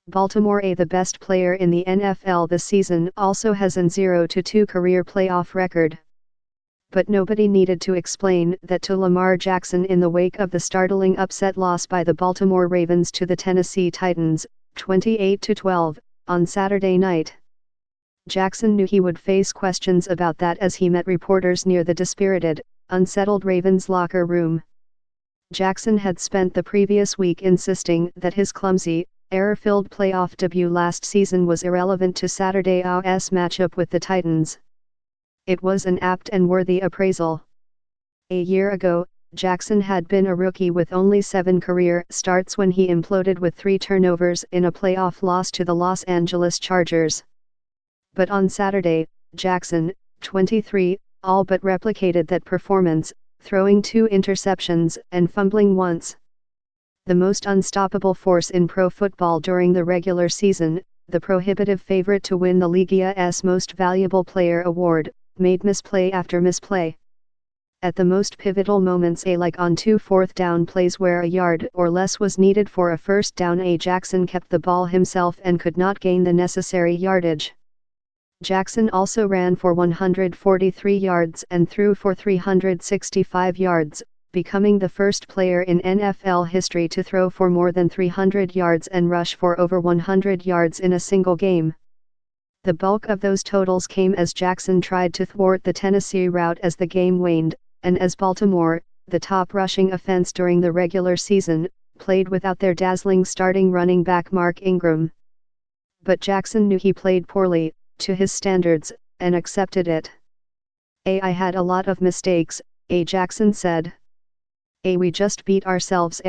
Baltimore, the best player in the NFL this season, also has an 0-2 career playoff record. But nobody needed to explain that to Lamar Jackson in the wake of the startling upset loss by the Baltimore Ravens to the Tennessee Titans, 28-12, on Saturday night. Jackson knew he would face questions about that as he met reporters near the dispirited, unsettled Ravens locker room. Jackson had spent the previous week insisting that his clumsy, error-filled playoff debut last season was irrelevant to Saturday's matchup with the Titans. It was an apt and worthy appraisal. A year ago, Jackson had been a rookie with only 7 career starts when he imploded with 3 turnovers in a playoff loss to the Los Angeles Chargers. But on Saturday, Jackson, 23, all but replicated that performance, throwing 2 interceptions and fumbling once. The most unstoppable force in pro football during the regular season, the prohibitive favorite to win the league's Most Valuable Player award, made misplay after misplay. At the most pivotal moments, like on 2 fourth-down plays where a yard or less was needed for a first down, Jackson kept the ball himself and could not gain the necessary yardage. Jackson also ran for 143 yards and threw for 365 yards, becoming the first player in NFL history to throw for more than 300 yards and rush for over 100 yards in a single game. The bulk of those totals came as Jackson tried to thwart the Tennessee rout as the game waned, and as Baltimore, the top rushing offense during the regular season, played without their dazzling starting running back Mark Ingram. But Jackson knew he played poorly, to his standards, and accepted it. I had a lot of mistakes, Jackson said. We just beat ourselves,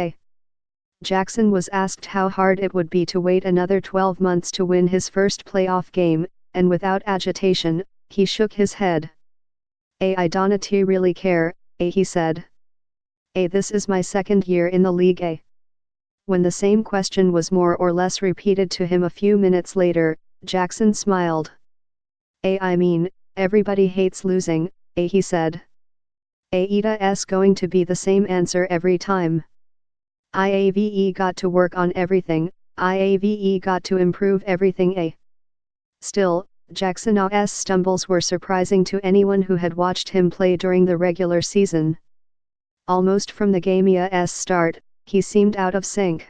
Jackson was asked how hard it would be to wait another 12 months to win his first playoff game, and without agitation, he shook his head. I don't really care, he said. This is my second year in the league, When the same question was more or less repeated to him a few minutes later, Jackson smiled. I mean, everybody hates losing, he said. It's going to be the same answer every time. IAVE got to work on everything, IAVE got to improve everything, Still, Jackson's stumbles were surprising to anyone who had watched him play during the regular season. Almost from the game's start, he seemed out of sync.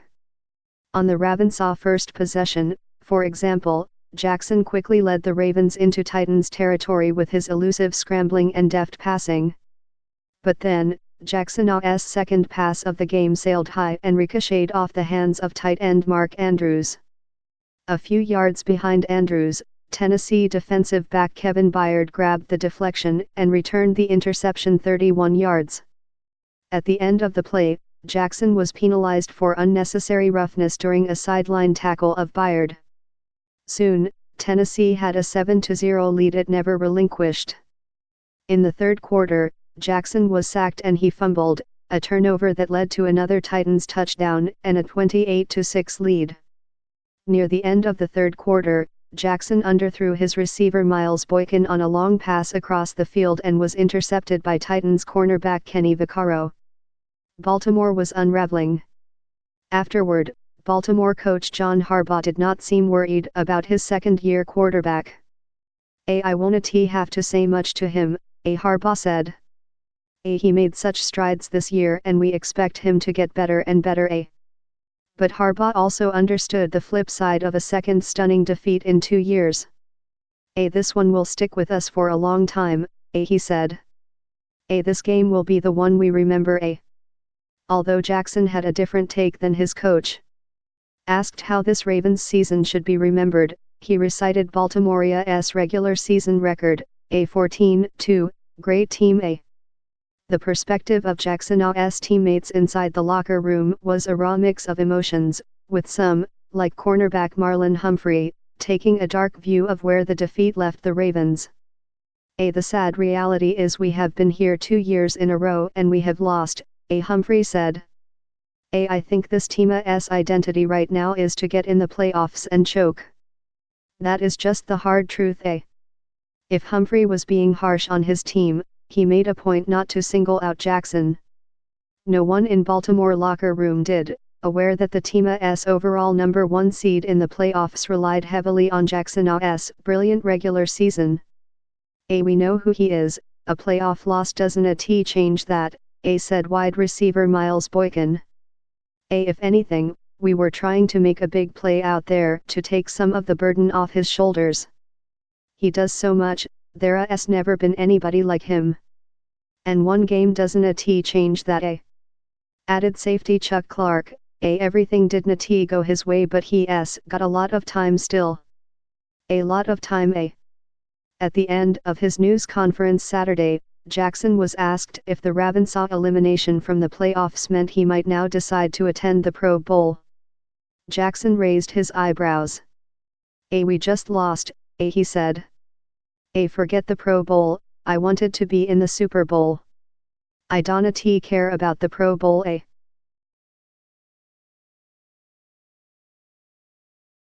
On the Ravens' first possession, for example, Jackson quickly led the Ravens into Titans territory with his elusive scrambling and deft passing. But then, Jackson's second pass of the game sailed high and ricocheted off the hands of tight end Mark Andrews. A few yards behind Andrews, Tennessee defensive back Kevin Byard grabbed the deflection and returned the interception 31 yards. At the end of the play, Jackson was penalized for unnecessary roughness during a sideline tackle of Byard. Soon, Tennessee had a 7-0 lead it never relinquished. In the third quarter, Jackson was sacked and he fumbled, a turnover that led to another Titans touchdown and a 28-6 lead. Near the end of the third quarter, Jackson underthrew his receiver Miles Boykin on a long pass across the field and was intercepted by Titans cornerback Kenny Vaccaro. Baltimore was unraveling. Afterward, Baltimore coach John Harbaugh did not seem worried about his second-year quarterback. I won't have to say much to him, Harbaugh said. He made such strides this year and we expect him to get better and better, But Harbaugh also understood the flip side of a second stunning defeat in 2 years. This one will stick with us for a long time, he said. This game will be the one we remember, Although Jackson had a different take than his coach. Asked how this Ravens season should be remembered, he recited Baltimore's regular season record, 14-2, great team, The perspective of Jackson's teammates inside the locker room was a raw mix of emotions, with some, like cornerback Marlon Humphrey, taking a dark view of where the defeat left the Ravens. The sad reality is we have been here 2 years in a row and we have lost, Humphrey said. I think this team's identity right now is to get in the playoffs and choke. That is just the hard truth, If Humphrey was being harsh on his team, he made a point not to single out Jackson. No one in Baltimore locker room did, aware that the team's overall number 1 seed in the playoffs relied heavily on Jackson's brilliant regular season. We know who he is, a playoff loss doesn't change that, said wide receiver Miles Boykin. If anything, we were trying to make a big play out there to take some of the burden off his shoulders. He does so much, there's never been anybody like him. And one game doesn't change that. Added safety Chuck Clark, everything didn't go his way but he's got a lot of time still. A lot of time. At the end of his news conference Saturday, Jackson was asked if the Ravens' elimination from the playoffs meant he might now decide to attend the Pro Bowl. Jackson raised his eyebrows. We just lost, he said. Forget the Pro Bowl, I wanted to be in the Super Bowl. I don't care about the Pro Bowl.